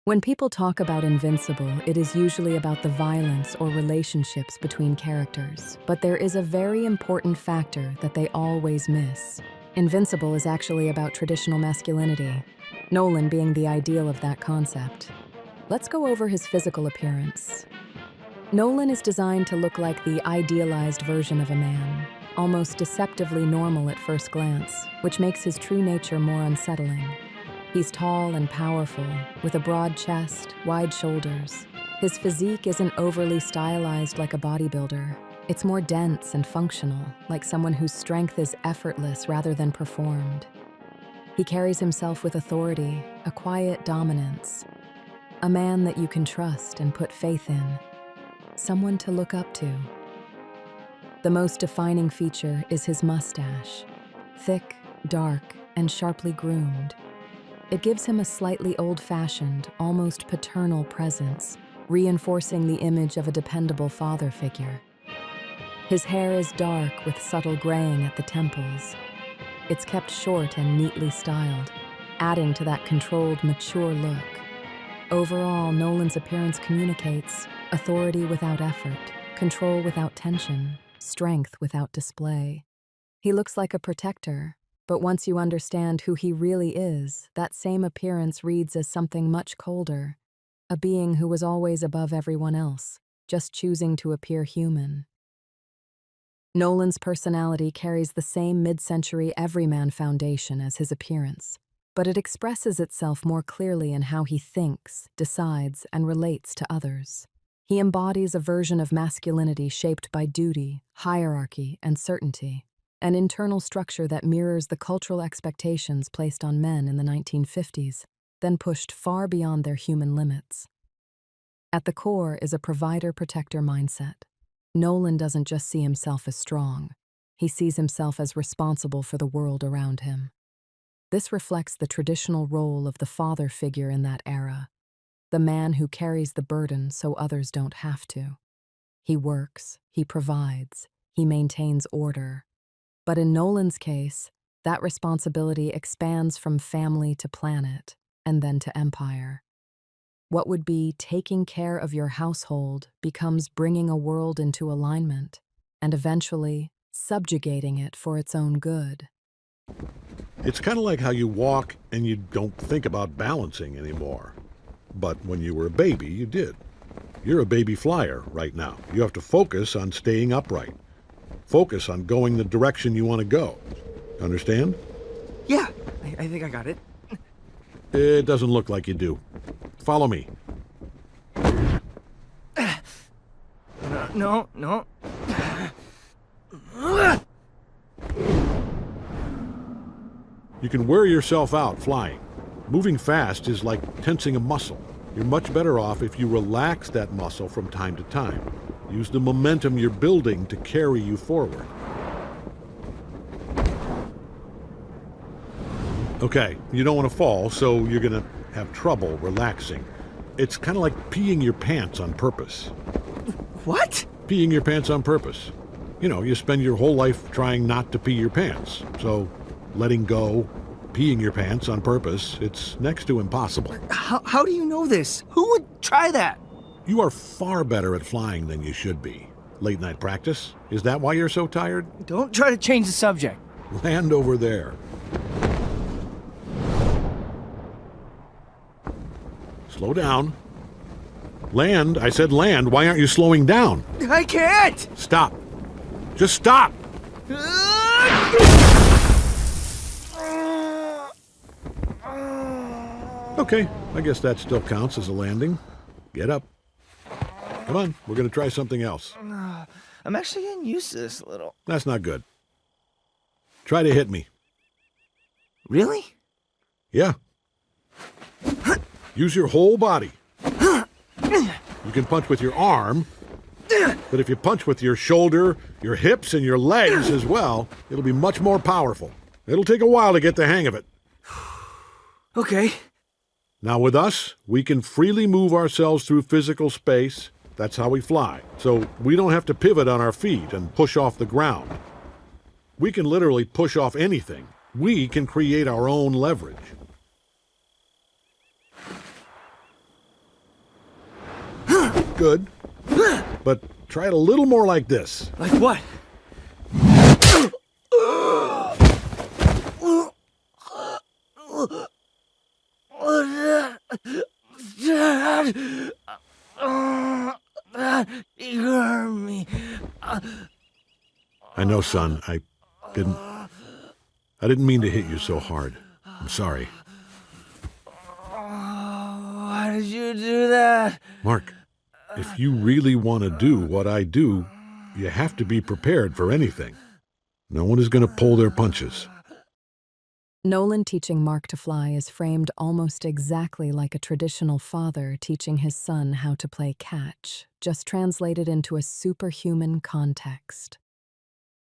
When people talk about Invincible, it is usually about the violence or relationships between characters. But there is a very important factor that they always miss. Invincible is actually about traditional masculinity, Nolan being the ideal of that concept. Let's go over his physical appearance. Nolan is designed to look like the idealized version of a man, almost deceptively normal at first glance, which makes his true nature more unsettling. He's tall and powerful, with a broad chest, wide shoulders. His physique isn't overly stylized like a bodybuilder. It's more dense and functional, like someone whose strength is effortless rather than performed. He carries himself with authority, a quiet dominance. A man that you can trust and put faith in. Someone to look up to. The most defining feature is his mustache. Thick, dark, and sharply groomed. It gives him a slightly old-fashioned, almost paternal presence, reinforcing the image of a dependable father figure. His hair is dark with subtle graying at the temples. It's kept short and neatly styled, adding to that controlled, mature look. Overall, Nolan's appearance communicates authority without effort, control without tension, strength without display. He looks like a protector, but once you understand who he really is, that same appearance reads as something much colder, a being who was always above everyone else, just choosing to appear human. Nolan's personality carries the same mid-century everyman foundation as his appearance, but it expresses itself more clearly in how he thinks, decides, and relates to others. He embodies a version of masculinity shaped by duty, hierarchy, and certainty. An internal structure that mirrors the cultural expectations placed on men in the 1950s, then pushed far beyond their human limits. At the core is a provider-protector mindset. Nolan doesn't just see himself as strong, he sees himself as responsible for the world around him. This reflects the traditional role of the father figure in that era, the man who carries the burden so others don't have to. He works, he provides, he maintains order. But in Nolan's case, that responsibility expands from family to planet, and then to empire. What would be taking care of your household becomes bringing a world into alignment, and eventually subjugating it for its own good. It's kind of like how you walk and you don't think about balancing anymore. But when you were a baby, you did. You're a baby flyer right now. You have to focus on staying upright. Focus on going the direction you want to go. Understand? Yeah, I think I got it. It doesn't look like you do. Follow me. No. You can wear yourself out flying. Moving fast is like tensing a muscle. You're much better off if you relax that muscle from time to time. Use the momentum you're building to carry you forward. Okay, you don't want to fall, so you're going to have trouble relaxing. It's kind of like peeing your pants on purpose. What? Peeing your pants on purpose. You know, you spend your whole life trying not to pee your pants. So letting go, peeing your pants on purpose, it's next to impossible. How do you know this? Who would try that? You are far better at flying than you should be. Late night practice? Is that why you're so tired? Don't try to change the subject. Land over there. Slow down. Land, I said land. Why aren't you slowing down? I can't! Stop. Just stop! Okay, I guess that still counts as a landing. Get up. Come on, we're going to try something else. I'm actually getting used to this a little. That's not good. Try to hit me. Really? Yeah. Use your whole body. You can punch with your arm, but if you punch with your shoulder, your hips, and your legs as well, it'll be much more powerful. It'll take a while to get the hang of it. Okay. Now with us, we can freely move ourselves through physical space. That's how we fly. So we don't have to pivot on our feet and push off the ground. We can literally push off anything. We can create our own leverage. Good. But try it a little more like this. Like what? Dad! You hurt me. I know, son. I didn't mean to hit you so hard. I'm sorry. Why did you do that? Mark, if you really want to do what I do, you have to be prepared for anything. No one is going to pull their punches. Nolan teaching Mark to fly is framed almost exactly like a traditional father teaching his son how to play catch, just translated into a superhuman context.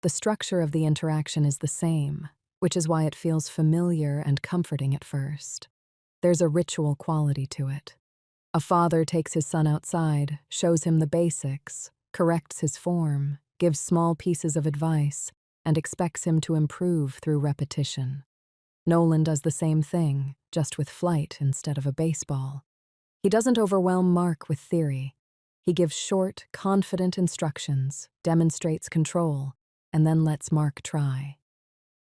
The structure of the interaction is the same, which is why it feels familiar and comforting at first. There's a ritual quality to it. A father takes his son outside, shows him the basics, corrects his form, gives small pieces of advice, and expects him to improve through repetition. Nolan does the same thing, just with flight instead of a baseball. He doesn't overwhelm Mark with theory. He gives short, confident instructions, demonstrates control, and then lets Mark try.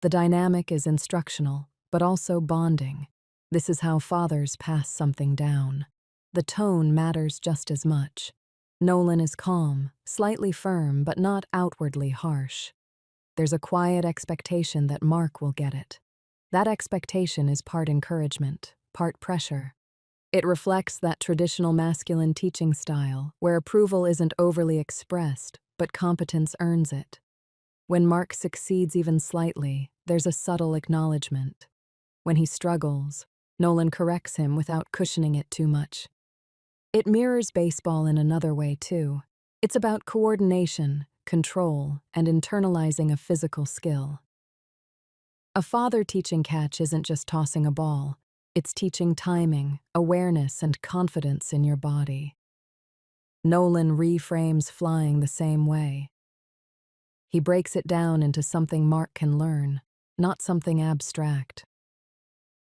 The dynamic is instructional, but also bonding. This is how fathers pass something down. The tone matters just as much. Nolan is calm, slightly firm, but not outwardly harsh. There's a quiet expectation that Mark will get it. That expectation is part encouragement, part pressure. It reflects that traditional masculine teaching style, where approval isn't overly expressed, but competence earns it. When Mark succeeds even slightly, there's a subtle acknowledgement. When he struggles, Nolan corrects him without cushioning it too much. It mirrors baseball in another way, too. It's about coordination, control, and internalizing a physical skill. A father teaching catch isn't just tossing a ball. It's teaching timing, awareness, and confidence in your body. Nolan reframes flying the same way. He breaks it down into something Mark can learn, not something abstract.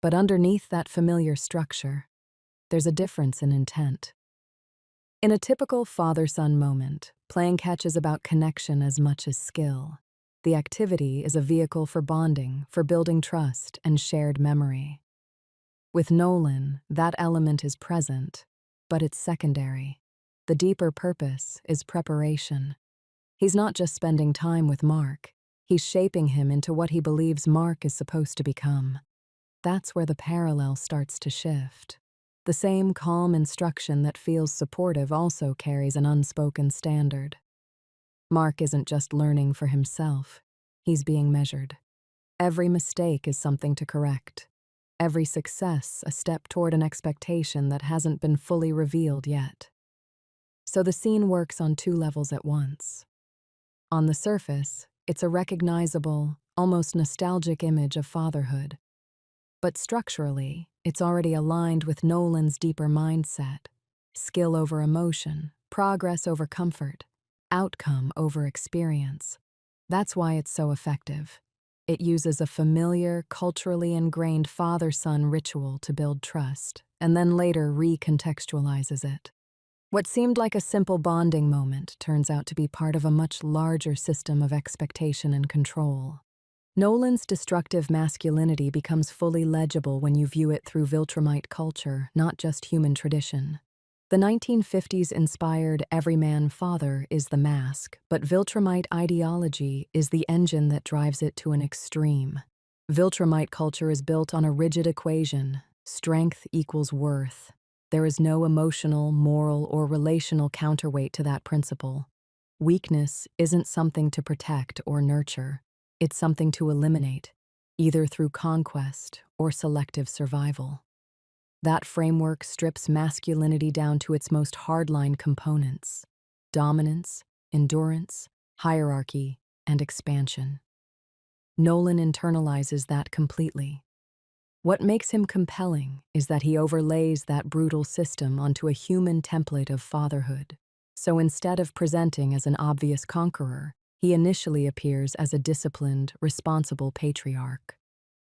But underneath that familiar structure, there's a difference in intent. In a typical father-son moment, playing catch is about connection as much as skill. The activity is a vehicle for bonding, for building trust, and shared memory. With Nolan, that element is present, but it's secondary. The deeper purpose is preparation. He's not just spending time with Mark, he's shaping him into what he believes Mark is supposed to become. That's where the parallel starts to shift. The same calm instruction that feels supportive also carries an unspoken standard. Mark isn't just learning for himself, he's being measured. Every mistake is something to correct. Every success a step toward an expectation that hasn't been fully revealed yet. So the scene works on two levels at once. On the surface, it's a recognizable, almost nostalgic image of fatherhood. But structurally, it's already aligned with Nolan's deeper mindset: skill over emotion, progress over comfort, outcome over experience. That's why it's so effective. It uses a familiar, culturally ingrained father-son ritual to build trust, and then later recontextualizes it. What seemed like a simple bonding moment turns out to be part of a much larger system of expectation and control. Nolan's destructive masculinity becomes fully legible when you view it through Viltrumite culture, not just human tradition. The 1950s inspired everyman father is the mask, but Viltrumite ideology is the engine that drives it to an extreme. Viltrumite culture is built on a rigid equation: strength equals worth. There is no emotional, moral, or relational counterweight to that principle. Weakness isn't something to protect or nurture. It's something to eliminate, either through conquest or selective survival. That framework strips masculinity down to its most hardline components: dominance, endurance, hierarchy, and expansion. Nolan internalizes that completely. What makes him compelling is that he overlays that brutal system onto a human template of fatherhood. So instead of presenting as an obvious conqueror, he initially appears as a disciplined, responsible patriarch.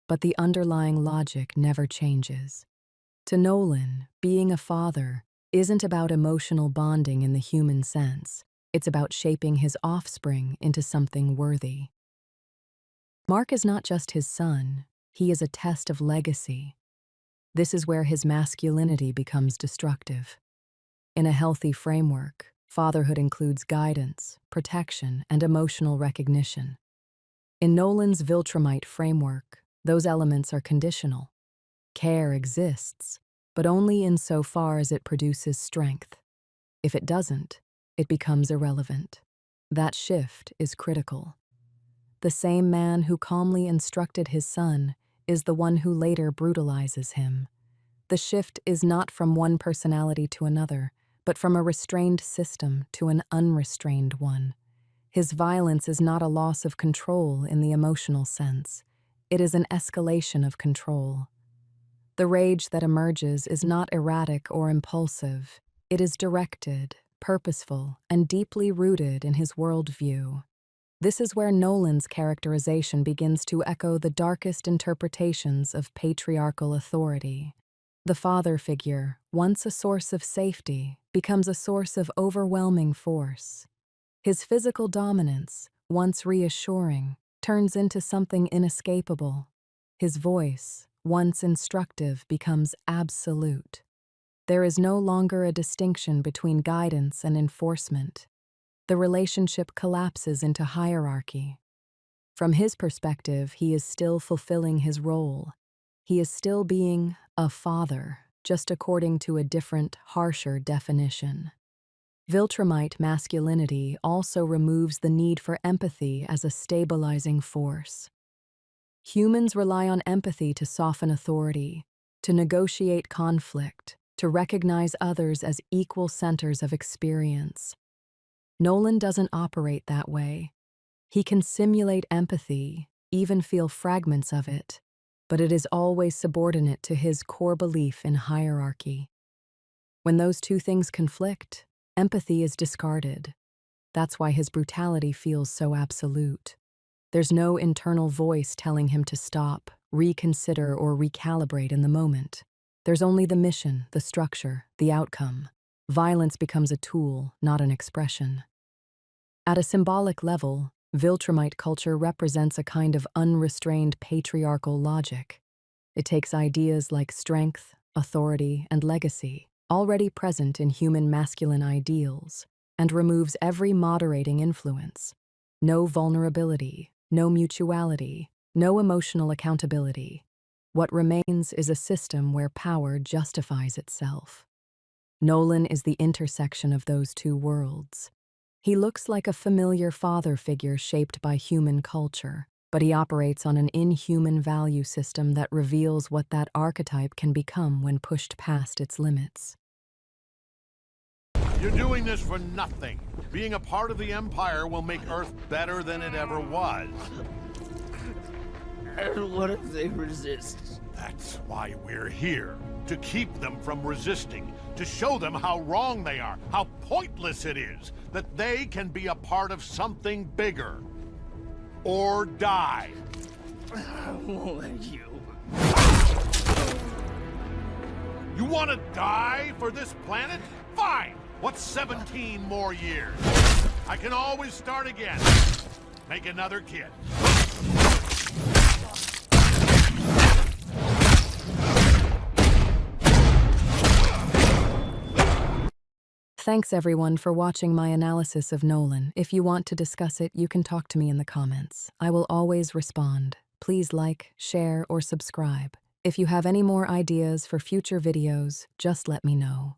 But the underlying logic never changes. To Nolan, being a father isn't about emotional bonding in the human sense. It's about shaping his offspring into something worthy. Mark is not just his son, he is a test of legacy. This is where his masculinity becomes destructive. In a healthy framework, fatherhood includes guidance, protection, and emotional recognition. In Nolan's Viltrumite framework, those elements are conditional. Care exists, but only insofar as it produces strength. If it doesn't, it becomes irrelevant. That shift is critical. The same man who calmly instructed his son is the one who later brutalizes him. The shift is not from one personality to another, but from a restrained system to an unrestrained one. His violence is not a loss of control in the emotional sense. It is an escalation of control. The rage that emerges is not erratic or impulsive. It is directed, purposeful, and deeply rooted in his worldview. This is where Nolan's characterization begins to echo the darkest interpretations of patriarchal authority. The father figure, once a source of safety, becomes a source of overwhelming force. His physical dominance, once reassuring, turns into something inescapable. His voice, once instructive, becomes absolute. There is no longer a distinction between guidance and enforcement. The relationship collapses into hierarchy. From his perspective, he is still fulfilling his role. He is still being a father, just according to a different, harsher definition. Viltrumite masculinity also removes the need for empathy as a stabilizing force. Humans rely on empathy to soften authority, to negotiate conflict, to recognize others as equal centers of experience. Nolan doesn't operate that way. He can simulate empathy, even feel fragments of it, but it is always subordinate to his core belief in hierarchy. When those two things conflict, empathy is discarded. That's why his brutality feels so absolute. There's no internal voice telling him to stop, reconsider, or recalibrate in the moment. There's only the mission, the structure, the outcome. Violence becomes a tool, not an expression. At a symbolic level, Viltrumite culture represents a kind of unrestrained patriarchal logic. It takes ideas like strength, authority, and legacy, already present in human masculine ideals, and removes every moderating influence. No vulnerability, no mutuality, no emotional accountability. What remains is a system where power justifies itself. Nolan is the intersection of those two worlds. He looks like a familiar father figure shaped by human culture, but he operates on an inhuman value system that reveals what that archetype can become when pushed past its limits. You're doing this for nothing. Being a part of the Empire will make Earth better than it ever was. And what if they resist? That's why we're here. To keep them from resisting. To show them how wrong they are. How pointless it is. That they can be a part of something bigger. Or die. I won't let you. You want to die for this planet? Fine! What's 17 more years? I can always start again. Make another kid. Thanks everyone for watching my analysis of Nolan. If you want to discuss it, you can talk to me in the comments. I will always respond. Please like, share, or subscribe. If you have any more ideas for future videos, just let me know.